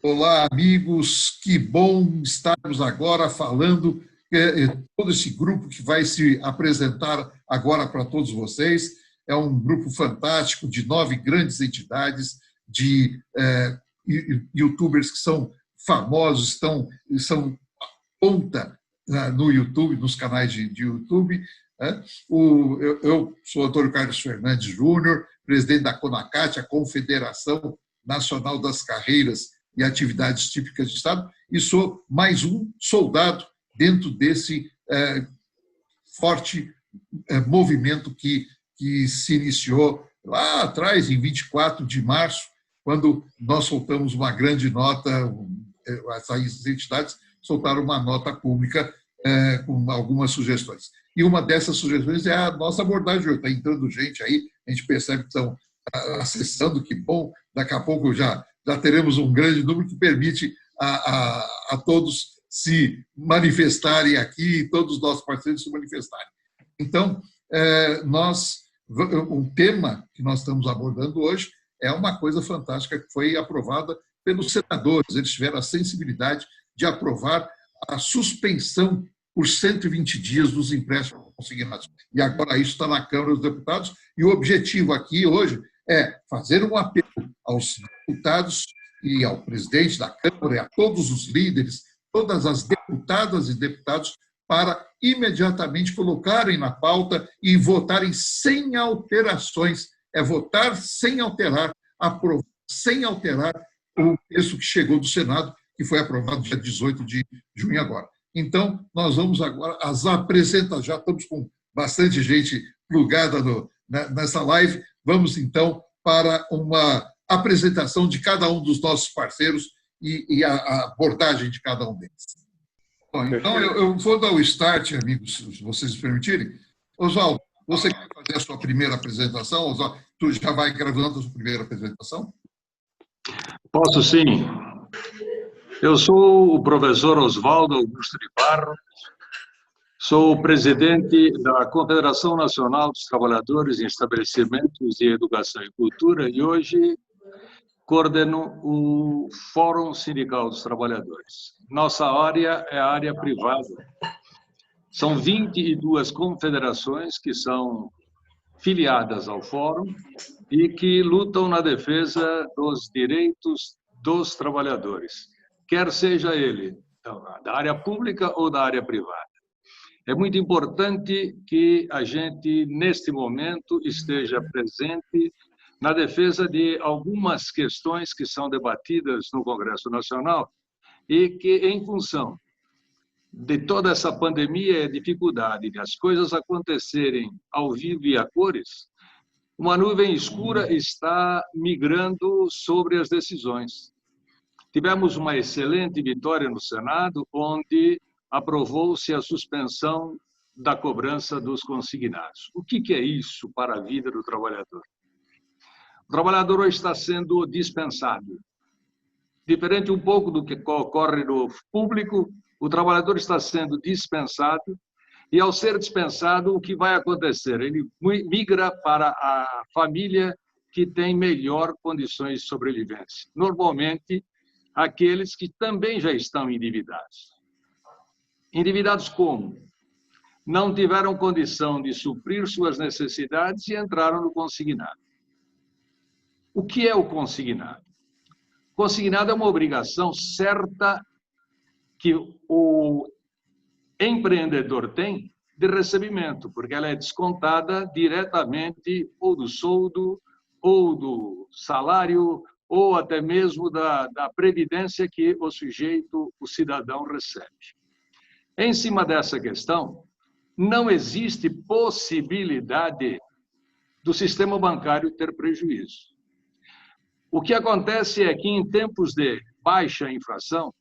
Olá, amigos. Que bom estarmos agora falando, todo esse grupo que vai se apresentar agora para todos vocês. É um grupo fantástico de 9 grandes entidades, de youtubers que são famosos, são ponta no YouTube, nos canais de YouTube. Eu sou Antônio Carlos Fernandes Júnior, presidente da CONACAT, a Confederação Nacional das Carreiras e Atividades Típicas de Estado, e sou mais um soldado dentro desse forte movimento que se iniciou lá atrás, em 24 de março, quando nós soltamos uma grande nota, as entidades soltaram uma nota pública com algumas sugestões. E uma dessas sugestões é a nossa abordagem. Está entrando gente aí, a gente percebe que estão acessando, que bom, daqui a pouco já teremos um grande número que permite a todos se manifestarem aqui, todos os nossos parceiros se manifestarem. Então, o tema que nós estamos abordando hoje é uma coisa fantástica que foi aprovada pelos senadores. Eles tiveram a sensibilidade de aprovar a suspensão por 120 dias dos empréstimos consignados. E agora isso está na Câmara dos Deputados, e o objetivo aqui hoje é fazer um apelo aos deputados e ao presidente da Câmara e a todos os líderes, todas as deputadas e deputados, para imediatamente colocarem na pauta e votarem sem alterações. É votar sem alterar, aprovar sem alterar o texto que chegou do Senado, que foi aprovado dia 18 de junho agora. Então, nós vamos agora às apresentações, já estamos com bastante gente plugada nessa live, vamos então para uma apresentação de cada um dos nossos parceiros e a abordagem de cada um deles. Bom, então, eu vou dar o start, amigos, se vocês me permitirem. Oswaldo, você quer fazer a sua primeira apresentação? Oswaldo, tu já vai gravando a sua primeira apresentação? Posso sim. Eu sou o professor Oswaldo Augusto de Barros, sou o presidente da Confederação Nacional dos Trabalhadores em Estabelecimentos de Educação e Cultura e hoje coordeno o Fórum Sindical dos Trabalhadores. Nossa área é a área privada. São 22 confederações que são filiadas ao Fórum e que lutam na defesa dos direitos dos trabalhadores, quer seja ele da área pública ou da área privada. É muito importante que a gente, neste momento, esteja presente na defesa de algumas questões que são debatidas no Congresso Nacional e que, em função de toda essa pandemia e a dificuldade de as coisas acontecerem ao vivo e a cores, uma nuvem escura está migrando sobre as decisões. Tivemos uma excelente vitória no Senado, onde aprovou-se a suspensão da cobrança dos consignados. O que é isso para a vida do trabalhador? O trabalhador hoje está sendo dispensado. Diferente um pouco do que ocorre no público, o trabalhador está sendo dispensado e, ao ser dispensado, o que vai acontecer? Ele migra para a família que tem melhor condições de sobrevivência. Normalmente, aqueles que também já estão endividados. Endividados como? Não tiveram condição de suprir suas necessidades e entraram no consignado. O que é o consignado? O consignado é uma obrigação certa que o empreendedor tem de recebimento, porque ela é descontada diretamente ou do soldo, ou do salário, ou até mesmo da previdência que o sujeito, o cidadão, recebe. Em cima dessa questão, não existe possibilidade do sistema bancário ter prejuízo. O que acontece é que, em tempos de baixa inflação,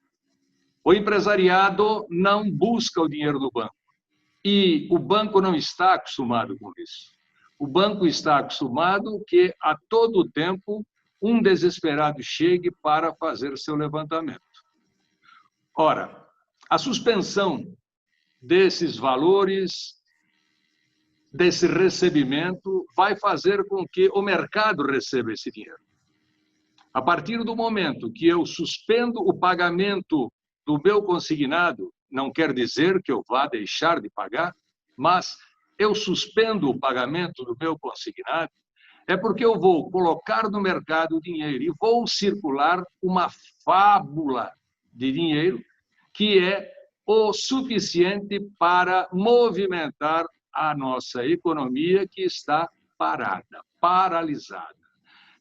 o empresariado não busca o dinheiro do banco. E o banco não está acostumado com isso. O banco está acostumado que, a todo tempo, um desesperado chegue para fazer seu levantamento. Ora, a suspensão desses valores, desse recebimento, vai fazer com que o mercado receba esse dinheiro. A partir do momento que eu suspendo o pagamento do meu consignado, não quer dizer que eu vá deixar de pagar, mas eu suspendo o pagamento do meu consignado, é porque eu vou colocar no mercado o dinheiro e vou circular uma fábula de dinheiro que é o suficiente para movimentar a nossa economia, que está parada, paralisada.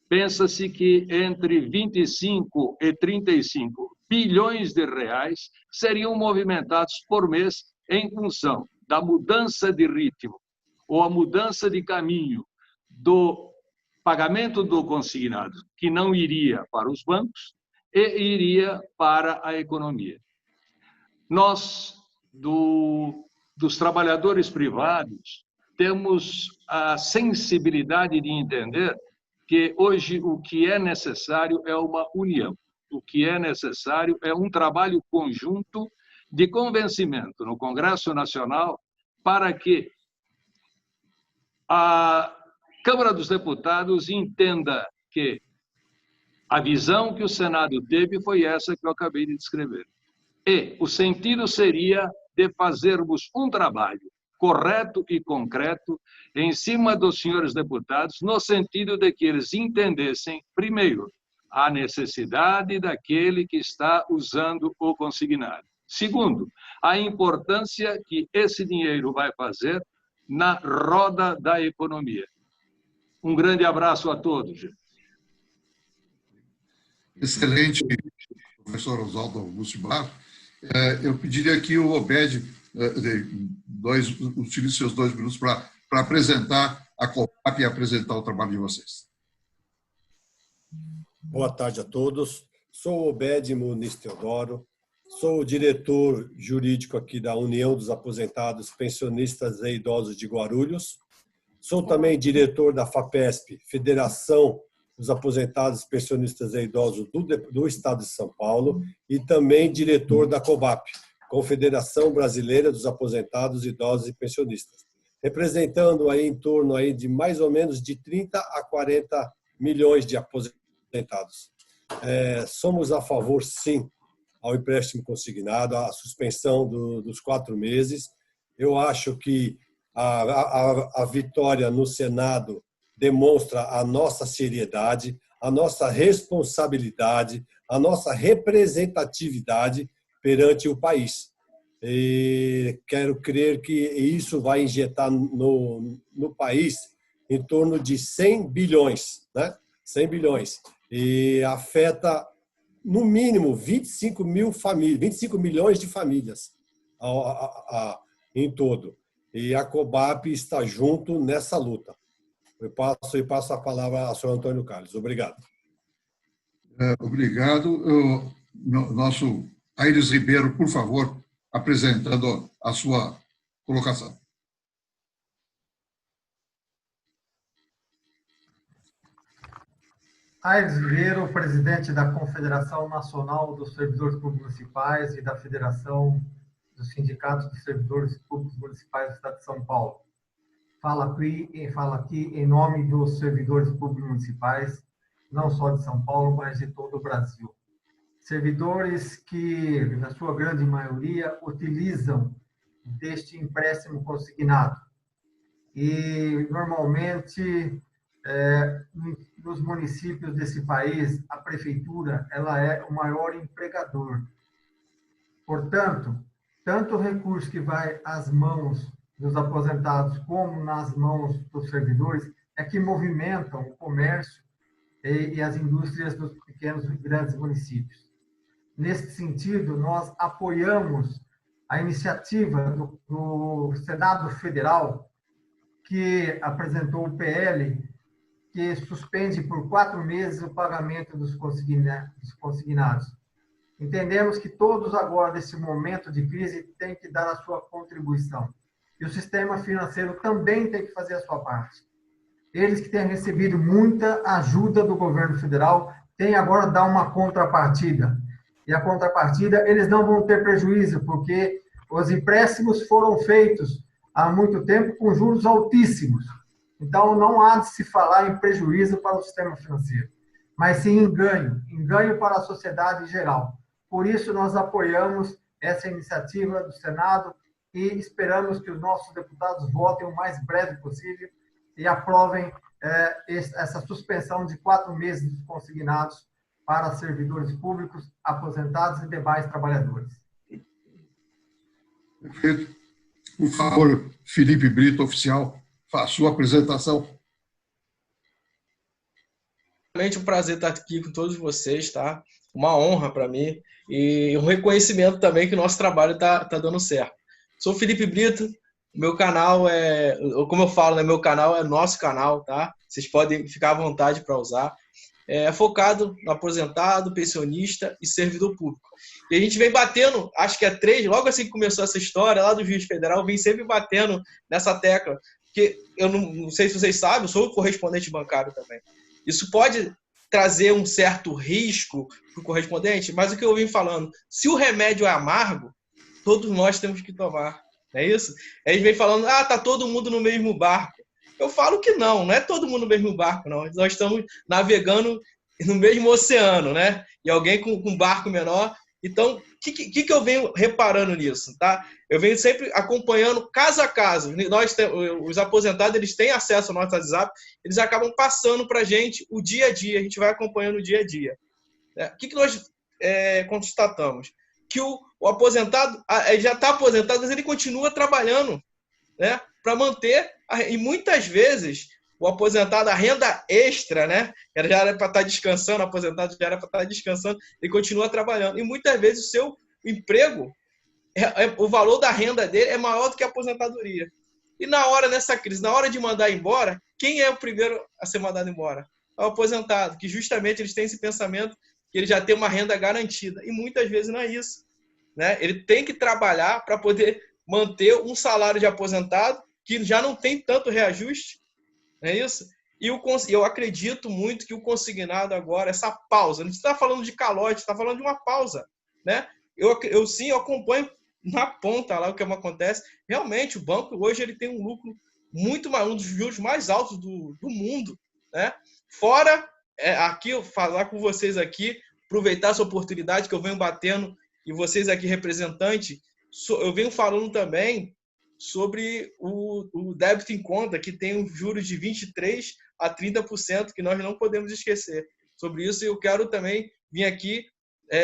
Pensa-se que entre 25 e 35 bilhões de reais seriam movimentados por mês em função da mudança de ritmo ou a mudança de caminho do pagamento do consignado, que não iria para os bancos e iria para a economia. Nós, dos trabalhadores privados, temos a sensibilidade de entender que hoje o que é necessário é uma união. O que é necessário é um trabalho conjunto de convencimento no Congresso Nacional para que a Câmara dos Deputados entenda que a visão que o Senado teve foi essa que eu acabei de descrever. E o sentido seria de fazermos um trabalho correto e concreto em cima dos senhores deputados, no sentido de que eles entendessem, primeiro, a necessidade daquele que está usando o consignado. Segundo, a importância que esse dinheiro vai fazer na roda da economia. Um grande abraço a todos. Excelente, professor Oswaldo Augusto de Barros. Eu pediria que o Obed utilize seus 2 minutos para apresentar a COBAP e apresentar o trabalho de vocês. Boa tarde a todos. Sou Obed Muniz Teodoro, sou o diretor jurídico aqui da União dos Aposentados, Pensionistas e Idosos de Guarulhos. Sou também diretor da FAPESP, Federação dos Aposentados, Pensionistas e Idosos do Estado de São Paulo, e também diretor da COBAP, Confederação Brasileira dos Aposentados, Idosos e Pensionistas, representando aí em torno aí de mais ou menos de 30 a 40 milhões de aposentados. Somos a favor, sim, ao empréstimo consignado, à suspensão dos 4 meses. Eu acho que a vitória no Senado demonstra a nossa seriedade, a nossa responsabilidade, a nossa representatividade perante o país. E quero crer que isso vai injetar no país em torno de 100 bilhões, né? 100 bilhões. E afeta, no mínimo, 25 milhões de famílias em todo. E a COBAP está junto nessa luta. Eu passo a palavra ao senhor Antônio Carlos. Obrigado. Obrigado. Nosso Aires Ribeiro, por favor, apresentando a sua colocação. Aires Ribeiro, presidente da Confederação Nacional dos Servidores Públicos Municipais e da Federação dos Sindicatos dos Servidores Públicos Municipais do Estado de São Paulo. Fala aqui em nome dos servidores públicos municipais, não só de São Paulo, mas de todo o Brasil. Servidores que, na sua grande maioria, utilizam deste empréstimo consignado. E, normalmente, nos municípios desse país, a prefeitura ela é o maior empregador. Portanto, tanto o recurso que vai às mãos dos aposentados como nas mãos dos servidores é que movimentam o comércio e as indústrias dos pequenos e grandes municípios. Nesse sentido, nós apoiamos a iniciativa do Senado Federal, que apresentou o PL, que suspende por 4 meses o pagamento dos consignados. Entendemos que todos agora, nesse momento de crise, têm que dar a sua contribuição. E o sistema financeiro também tem que fazer a sua parte. Eles que têm recebido muita ajuda do governo federal, têm agora de dar uma contrapartida. E a contrapartida, eles não vão ter prejuízo, porque os empréstimos foram feitos há muito tempo com juros altíssimos. Então, não há de se falar em prejuízo para o sistema financeiro. mas sim em ganho para a sociedade em geral. Por isso, nós apoiamos essa iniciativa do Senado e esperamos que os nossos deputados votem o mais breve possível e aprovem essa suspensão de 4 meses dos consignados para servidores públicos, aposentados e demais trabalhadores. Perfeito. Por favor, Felipe Brito, oficial, faça a sua apresentação. Realmente um prazer estar aqui com todos vocês, tá? Uma honra para mim e um reconhecimento também que o nosso trabalho tá dando certo. Sou Felipe Brito, meu canal como eu falo, né, meu canal é nosso canal, tá? Vocês podem ficar à vontade para usar. É focado no aposentado, pensionista e servidor público. E a gente vem batendo, acho que 3, logo assim que começou essa história, lá do Juiz Federal, vem sempre batendo nessa tecla, porque eu não sei se vocês sabem, eu sou correspondente bancário também. Isso pode trazer um certo risco para o correspondente, mas o que eu vim falando, se o remédio é amargo, todos nós temos que tomar, não é isso? Aí eles vêm falando, tá todo mundo no mesmo barco. Eu falo que não é todo mundo no mesmo barco, não. Nós estamos navegando no mesmo oceano, né? E alguém com um barco menor. Então, o que eu venho reparando nisso, tá? Eu venho sempre acompanhando caso a caso. Os aposentados, eles têm acesso ao nosso WhatsApp, eles acabam passando para a gente o dia a dia, a gente vai acompanhando o dia a dia. O que nós constatamos? Que o aposentado, ele já está aposentado, mas ele continua trabalhando, né? Para manter, e muitas vezes o aposentado, a renda extra, né? Ele já era para estar descansando, o aposentado já era para estar descansando, ele continua trabalhando. E muitas vezes o seu emprego, o valor da renda dele é maior do que a aposentadoria. E na hora, nessa crise, na hora de mandar embora, quem é o primeiro a ser mandado embora? É o aposentado, que justamente eles têm esse pensamento que ele já tem uma renda garantida. E muitas vezes não é isso, né? Ele tem que trabalhar para poder manter um salário de aposentado que já não tem tanto reajuste, não é isso? E eu acredito muito que o consignado agora, essa pausa, não está falando de calote, está falando de uma pausa, né? Eu acompanho na ponta lá o que acontece. Realmente, o banco hoje ele tem um lucro muito maior, um dos juros mais altos do mundo, né? Fora, aqui, eu falar com vocês aqui, aproveitar essa oportunidade que eu venho batendo, e vocês aqui, representantes, eu venho falando também sobre o débito em conta, que tem um juros de 23% a 30%, que nós não podemos esquecer. Sobre isso, eu quero também vir aqui,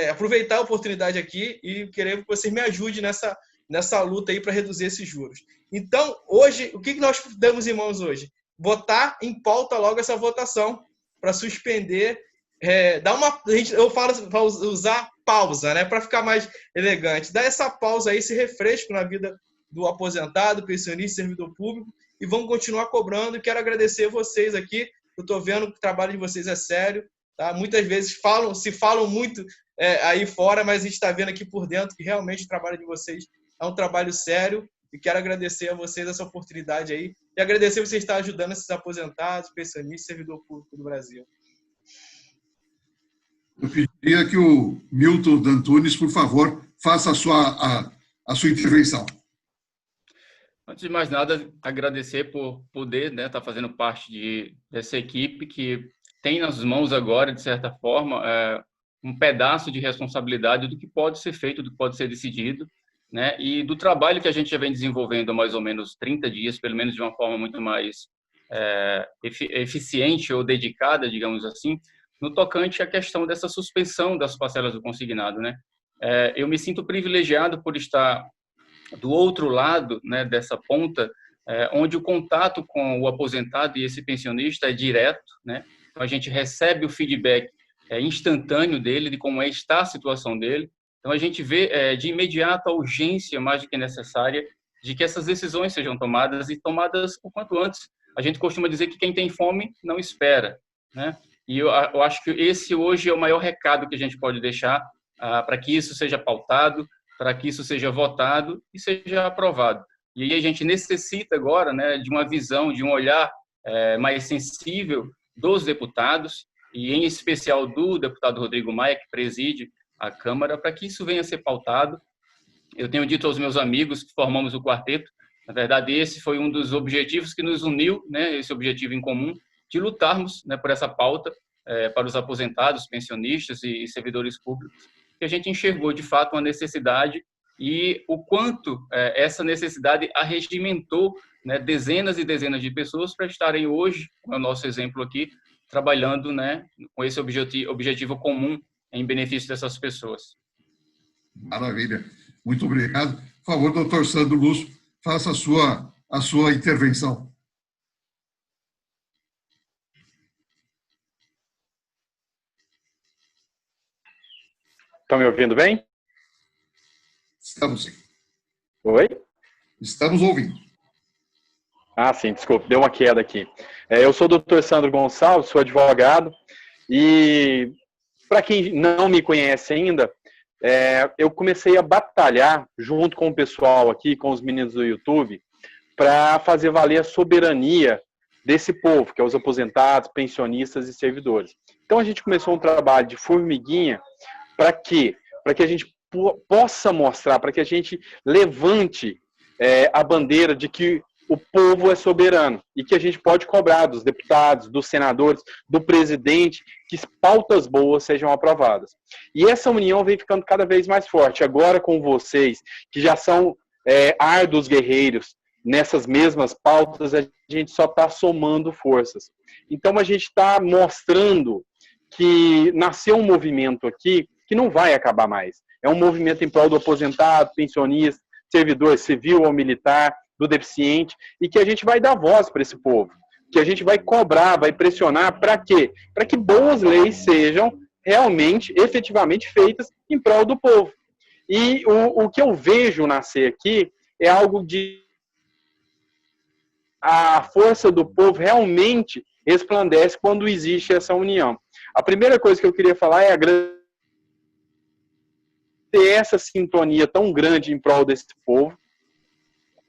aproveitar a oportunidade aqui e querer que vocês me ajudem nessa luta aí para reduzir esses juros. Então, hoje, o que nós damos em mãos hoje? Botar em pauta logo essa votação para suspender, eu falo para usar pausa, né, para ficar mais elegante. Dá essa pausa aí, esse refresco na vida do aposentado, pensionista, servidor público, e vamos continuar cobrando. E quero agradecer vocês aqui. Eu estou vendo que o trabalho de vocês é sério, tá? Muitas vezes se falam muito aí fora, mas a gente está vendo aqui por dentro que realmente o trabalho de vocês é um trabalho sério, e quero agradecer a vocês essa oportunidade aí, e agradecer vocês estar ajudando esses aposentados, pensionistas, servidor público do Brasil. Eu pediria que o Milton Dantunes, por favor, faça a sua intervenção. Antes de mais nada, agradecer por poder estar fazendo parte dessa equipe que tem nas mãos agora, de certa forma, um pedaço de responsabilidade do que pode ser feito, do que pode ser decidido, né? E do trabalho que a gente já vem desenvolvendo há mais ou menos 30 dias, pelo menos de uma forma muito mais eficiente ou dedicada, digamos assim, no tocante à questão dessa suspensão das parcelas do consignado, né? Eu me sinto privilegiado por estar do outro lado, né, dessa ponta, onde o contato com o aposentado e esse pensionista é direto, né? Então a gente recebe o feedback instantâneo dele, de como está a situação dele. Então a gente vê de imediato a urgência mais do que necessária de que essas decisões sejam tomadas, e tomadas o quanto antes. A gente costuma dizer que quem tem fome não espera, né? E eu acho que esse hoje é o maior recado que a gente pode deixar para que isso seja pautado, para que isso seja votado e seja aprovado. E aí a gente necessita agora, né, de uma visão, de um olhar mais sensível dos deputados, e em especial do deputado Rodrigo Maia, que preside a Câmara, para que isso venha a ser pautado. Eu tenho dito aos meus amigos que formamos o quarteto, na verdade esse foi um dos objetivos que nos uniu, né, esse objetivo em comum, de lutarmos, né, por essa pauta, para os aposentados, pensionistas e servidores públicos, que a gente enxergou, de fato, uma necessidade e o quanto essa necessidade arregimentou, né, dezenas e dezenas de pessoas para estarem hoje, com o nosso exemplo aqui, trabalhando, né, com esse objetivo comum em benefício dessas pessoas. Maravilha. Muito obrigado. Por favor, doutor Sandro Lúcio, faça a sua intervenção. Estão me ouvindo bem? Estamos sim. Oi? Estamos ouvindo. Ah, sim, desculpa, deu uma queda aqui. Eu sou o doutor Sandro Gonçalves, sou advogado, e para quem não me conhece ainda, eu comecei a batalhar junto com o pessoal aqui, com os meninos do YouTube, para fazer valer a soberania desse povo, que é os aposentados, pensionistas e servidores. Então a gente começou um trabalho de formiguinha. Para quê? Para que a gente possa mostrar, para que a gente levante a bandeira de que o povo é soberano e que a gente pode cobrar dos deputados, dos senadores, do presidente, que pautas boas sejam aprovadas. E essa união vem ficando cada vez mais forte. Agora com vocês, que já são árduos guerreiros nessas mesmas pautas, a gente só está somando forças. Então a gente está mostrando que nasceu um movimento aqui que não vai acabar mais. É um movimento em prol do aposentado, pensionista, servidor civil ou militar, do deficiente, e que a gente vai dar voz para esse povo, que a gente vai cobrar, vai pressionar, para quê? Para que boas leis sejam realmente, efetivamente feitas em prol do povo. E o que eu vejo nascer aqui é algo de... A força do povo realmente resplandece quando existe essa união. A primeira coisa que eu queria falar é ter essa sintonia tão grande em prol desse povo.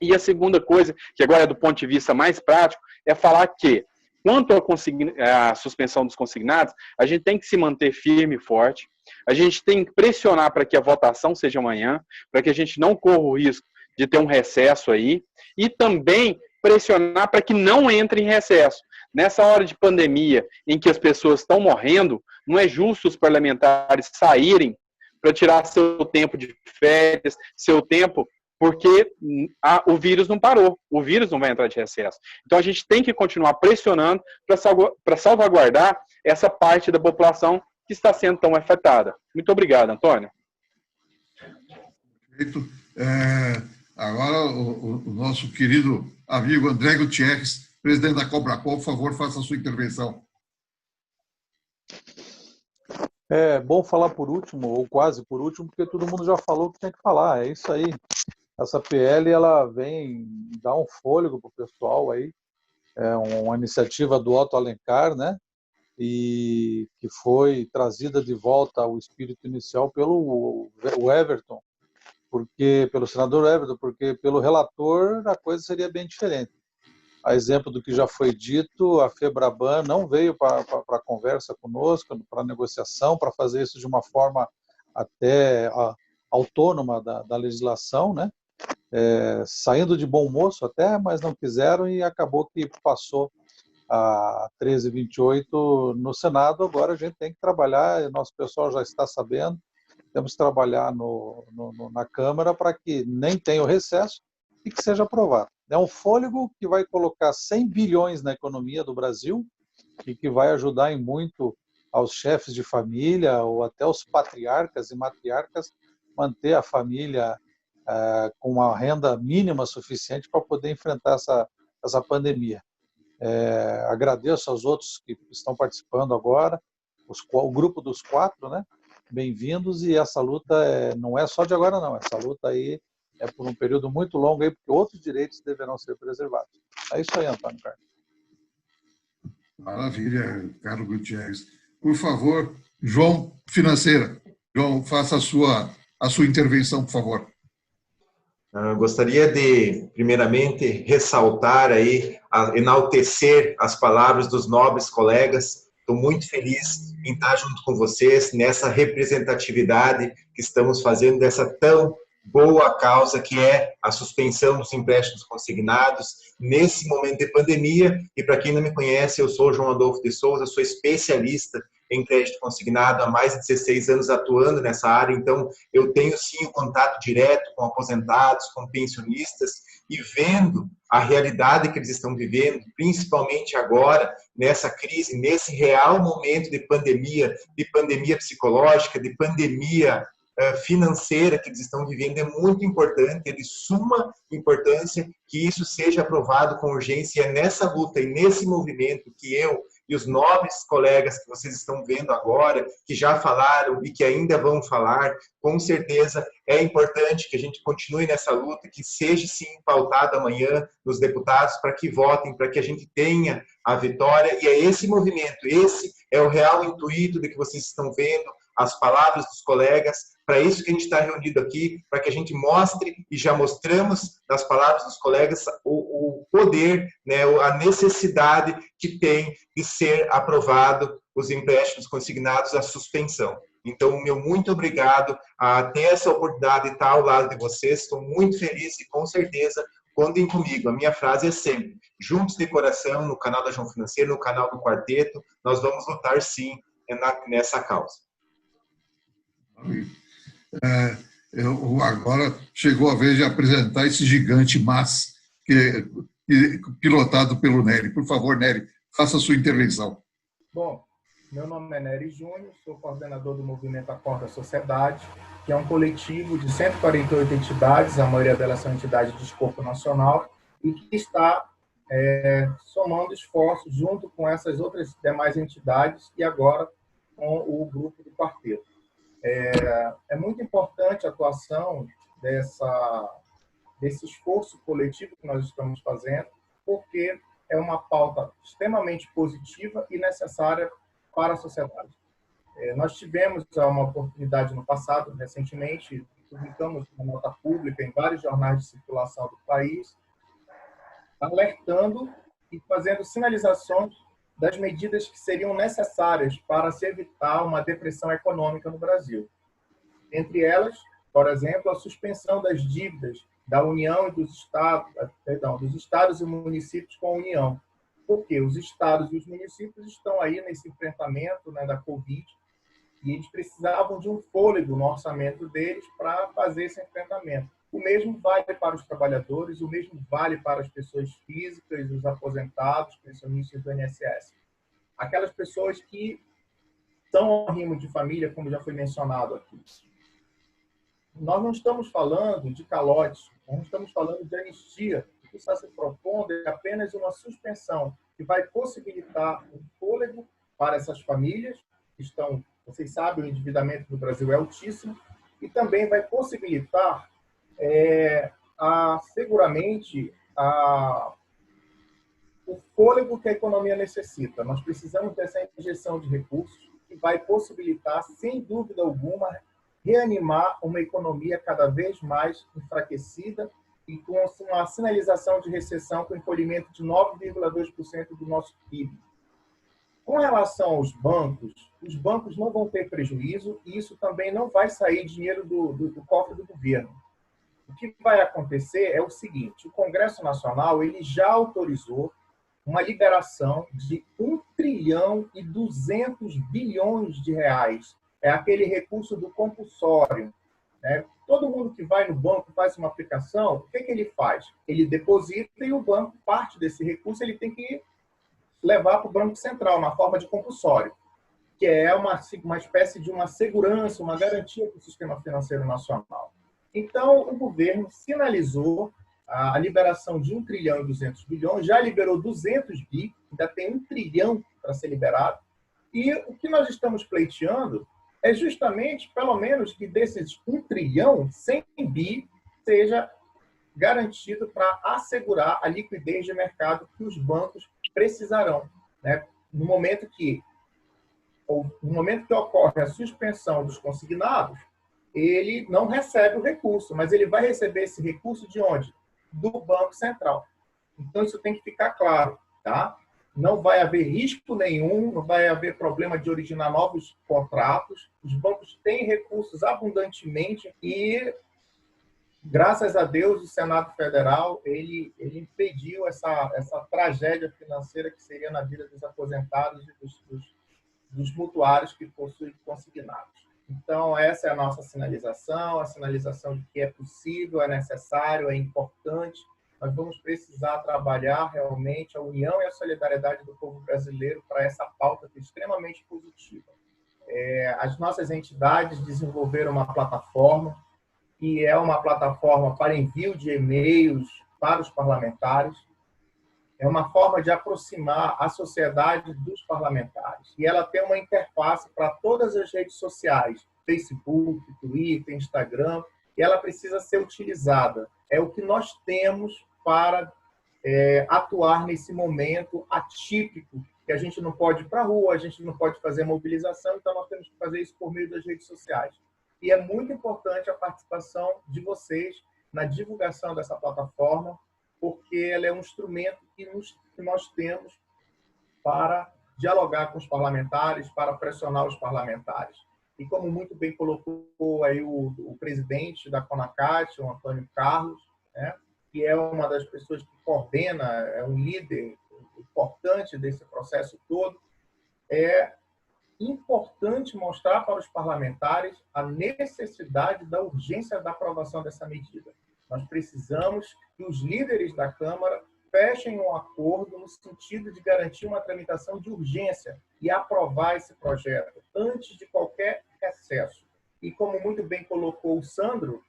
E a segunda coisa, que agora é do ponto de vista mais prático, é falar que, quanto à suspensão dos consignados, a gente tem que se manter firme e forte, a gente tem que pressionar para que a votação seja amanhã, para que a gente não corra o risco de ter um recesso aí, e também pressionar para que não entre em recesso. Nessa hora de pandemia, em que as pessoas estão morrendo, não é justo os parlamentares saírem para tirar seu tempo de férias, seu tempo, porque o vírus não parou, o vírus não vai entrar de recesso. Então a gente tem que continuar pressionando para salvaguardar essa parte da população que está sendo tão afetada. Muito obrigado, Antônio. Perfeito. Agora o nosso querido amigo André Gutierrez, presidente da Cobracol, por favor, faça a sua intervenção. É bom falar por último, ou quase por último, porque todo mundo já falou o que tem que falar. É isso aí. Essa PL, ela vem dar um fôlego para o pessoal aí. É uma iniciativa do Otto Alencar, né? E que foi trazida de volta ao espírito inicial pelo Everton, pelo senador Everton, porque pelo relator a coisa seria bem diferente. A exemplo do que já foi dito, a FEBRABAN não veio para a conversa conosco, para a negociação, para fazer isso de uma forma até autônoma da legislação, né? Saindo de bom moço até, mas não quiseram e acabou que passou a 1328 no Senado. Agora a gente tem que trabalhar, nosso pessoal já está sabendo, temos que trabalhar na Câmara para que nem tenha o recesso e que seja aprovado. É um fôlego que vai colocar 100 bilhões na economia do Brasil e que vai ajudar em muito aos chefes de família ou até os patriarcas e matriarcas manter a família com uma renda mínima suficiente para poder enfrentar essa pandemia. Agradeço aos outros que estão participando agora, o grupo dos 4, né? Bem-vindos, e essa luta não é só de agora não, essa luta aí é por um período muito longo aí, porque outros direitos deverão ser preservados. É isso aí, Antônio Carlos. Maravilha, Carlos Gutierrez. Por favor, João Financeira. João, faça a sua intervenção, por favor. Gostaria de, primeiramente, ressaltar aí, enaltecer as palavras dos nobres colegas. Estou muito feliz em estar junto com vocês nessa representatividade que estamos fazendo dessa tão boa causa, que é a suspensão dos empréstimos consignados nesse momento de pandemia. E para quem não me conhece, eu sou João Adolfo de Souza, sou especialista em crédito consignado há mais de 16 anos atuando nessa área, então eu tenho sim o contato direto com aposentados, com pensionistas, e vendo a realidade que eles estão vivendo, principalmente agora, nessa crise, nesse real momento de pandemia psicológica, de pandemia financeira que eles estão vivendo, é muito importante, é de suma importância que isso seja aprovado com urgência. E é nessa luta e nesse movimento que eu e os nobres colegas que vocês estão vendo agora, que já falaram e que ainda vão falar, com certeza é importante que a gente continue nessa luta, que seja sim pautado amanhã nos deputados para que votem, para que a gente tenha a vitória. E é esse movimento, esse é o real intuito do que vocês estão vendo, as palavras dos colegas, para isso que a gente está reunido aqui, para que a gente mostre, e já mostramos nas palavras dos colegas, o poder, né, a necessidade que tem de ser aprovado os empréstimos consignados, a suspensão. Então, meu muito obrigado a ter essa oportunidade de estar ao lado de vocês, estou muito feliz e com certeza contem comigo. A minha frase é sempre, juntos de coração, no canal da João Financeiro, no canal do Quarteto, nós vamos lutar sim nessa causa. Agora chegou a vez de apresentar esse gigante MAS, pilotado pelo Nery. Por favor, Nery, faça a sua intervenção. Bom, meu nome é Nery Júnior, sou coordenador do movimento Acorda Sociedade, que é um coletivo de 148 entidades, a maioria delas são entidades de escopo nacional, e que está somando esforços junto com essas outras demais entidades e agora com o grupo do Quarteto. É muito importante a atuação desse esforço coletivo que nós estamos fazendo, porque é uma pauta extremamente positiva e necessária para a sociedade. Nós tivemos uma oportunidade no passado, recentemente, publicamos uma nota pública em vários jornais de circulação do país, alertando e fazendo sinalizações das medidas que seriam necessárias para se evitar uma depressão econômica no Brasil. Entre elas, por exemplo, a suspensão das dívidas da União e dos estados e municípios com a União. Porque os estados e os municípios estão aí nesse enfrentamento, né, da Covid, e eles precisavam de um fôlego no orçamento deles para fazer esse enfrentamento. O mesmo vale para os trabalhadores, o mesmo vale para as pessoas físicas, os aposentados, pensionistas do INSS. Aquelas pessoas que são arrimo de família, como já foi mencionado aqui. Nós não estamos falando de calote, não estamos falando de anistia. O que está se propondo é apenas uma suspensão que vai possibilitar um fôlego para essas famílias que estão, vocês sabem, o endividamento no Brasil é altíssimo, e também vai possibilitar seguramente o fôlego que a economia necessita. Nós precisamos dessa injeção de recursos que vai possibilitar, sem dúvida alguma, reanimar uma economia cada vez mais enfraquecida e com uma sinalização de recessão com encolhimento de 9,2% do nosso PIB. Com relação aos bancos, os bancos não vão ter prejuízo e isso também não vai sair dinheiro do cofre do governo. O que vai acontecer é o seguinte, o Congresso Nacional ele já autorizou uma liberação de 1 trilhão e 200 bilhões de reais. É aquele recurso do compulsório, né? Todo mundo que vai no banco faz uma aplicação, o que ele faz? Ele deposita e o banco, parte desse recurso, ele tem que levar para o Banco Central, na forma de compulsório, que é uma espécie de uma segurança, uma garantia para o sistema financeiro nacional. Então, o governo sinalizou a liberação de 1 trilhão e 200 bilhões, já liberou 200 bi, ainda tem 1 trilhão para ser liberado, e o que nós estamos pleiteando é justamente, pelo menos, que desses 1 trilhão, 100 bi seja garantido para assegurar a liquidez de mercado que os bancos precisarão, né? No momento que ocorre a suspensão dos consignados, ele não recebe o recurso, mas ele vai receber esse recurso de onde? Do Banco Central. Então, isso tem que ficar claro, tá? Não vai haver risco nenhum, não vai haver problema de originar novos contratos. Os bancos têm recursos abundantemente e Graças a Deus, o Senado Federal ele impediu essa tragédia financeira que seria na vida dos aposentados e dos mutuários que possuem consignados. Então, essa é a nossa sinalização, a sinalização de que é possível, é necessário, é importante. Nós vamos precisar trabalhar realmente a união e a solidariedade do povo brasileiro para essa pauta que é extremamente positiva. As nossas entidades desenvolveram uma plataforma, que é uma plataforma para envio de e-mails para os parlamentares. É uma forma de aproximar a sociedade dos parlamentares. E ela tem uma interface para todas as redes sociais, Facebook, Twitter, Instagram, e ela precisa ser utilizada. É o que nós temos para atuar nesse momento atípico, que a gente não pode ir para a rua, a gente não pode fazer mobilização, então nós temos que fazer isso por meio das redes sociais. E é muito importante a participação de vocês na divulgação dessa plataforma, porque ela é um instrumento que nós temos para dialogar com os parlamentares, para pressionar os parlamentares. E como muito bem colocou aí o presidente da CONACAT, o Antônio Carlos, né, que é uma das pessoas que coordena, é um líder importante desse processo todo, é importante mostrar para os parlamentares a necessidade da urgência da aprovação dessa medida. Nós precisamos que os líderes da Câmara fechem um acordo no sentido de garantir uma tramitação de urgência e aprovar esse projeto antes de qualquer recesso. E como muito bem colocou o Sandro,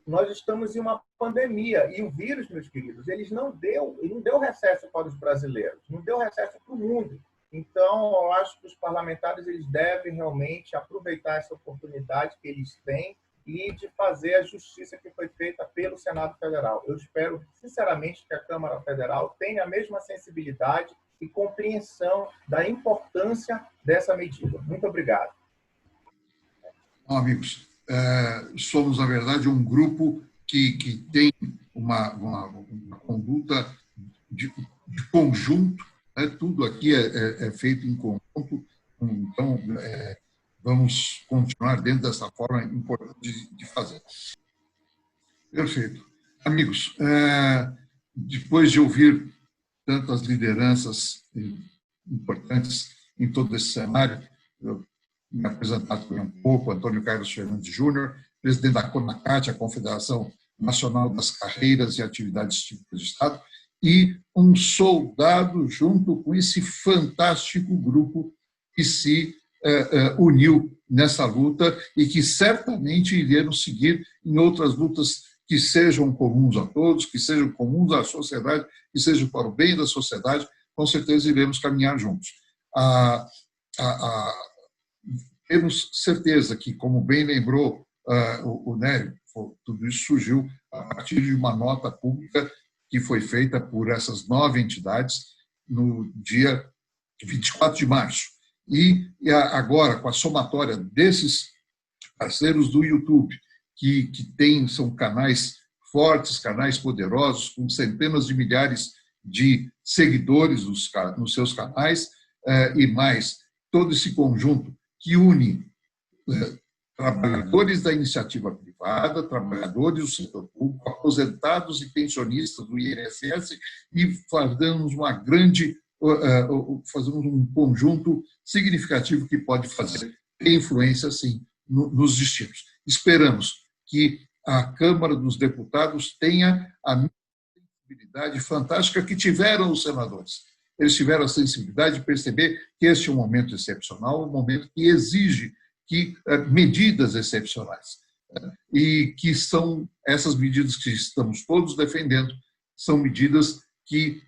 nós estamos em uma pandemia e o vírus, meus queridos, ele não deu recesso para os brasileiros, não deu recesso para o mundo. Então, eu acho que os parlamentares eles devem realmente aproveitar essa oportunidade que eles têm e de fazer a justiça que foi feita pelo Senado Federal. Eu espero, sinceramente, que a Câmara Federal tenha a mesma sensibilidade e compreensão da importância dessa medida. Muito obrigado. Amigos, somos, na verdade, um grupo que tem uma conduta de conjunto, né? Tudo aqui é feito em conjunto, então vamos continuar dentro dessa forma importante de fazer. Perfeito. Amigos, depois de ouvir tantas lideranças importantes em todo esse cenário, eu me apresentar também um pouco, Antônio Carlos Fernandes Júnior, presidente da CONACAT, a Confederação Nacional das Carreiras e Atividades Típicas de Estado, e um soldado junto com esse fantástico grupo que se uniu nessa luta e que certamente iremos seguir em outras lutas que sejam comuns a todos, que sejam comuns à sociedade, que sejam para o bem da sociedade, com certeza iremos caminhar juntos. Temos certeza que, como bem lembrou o Nélio, tudo isso surgiu a partir de uma nota pública que foi feita por essas 9 entidades no dia 24 de março. E agora, com a somatória desses parceiros do YouTube, que são canais fortes, canais poderosos, com centenas de milhares de seguidores nos seus canais, e mais todo esse conjunto que une trabalhadores da iniciativa privada, trabalhadores do setor público, aposentados e pensionistas do INSS, e fazemos um conjunto significativo que pode ter influência, sim, nos destinos. Esperamos que a Câmara dos Deputados tenha a mesma sensibilidade fantástica que tiveram os senadores. Eles tiveram a sensibilidade de perceber que este é um momento excepcional, um momento que exige medidas excepcionais. E que são essas medidas que estamos todos defendendo, são medidas que,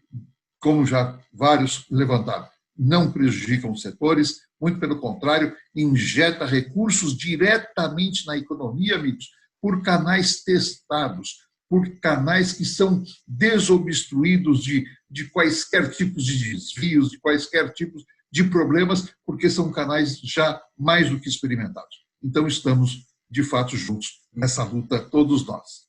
como já vários levantaram, não prejudicam os setores, muito pelo contrário, injeta recursos diretamente na economia, amigos, por canais testados, por canais que são desobstruídos de quaisquer tipos de desvios, de quaisquer tipos de problemas, porque são canais já mais do que experimentados. Então, estamos, de fato, juntos nessa luta, todos nós.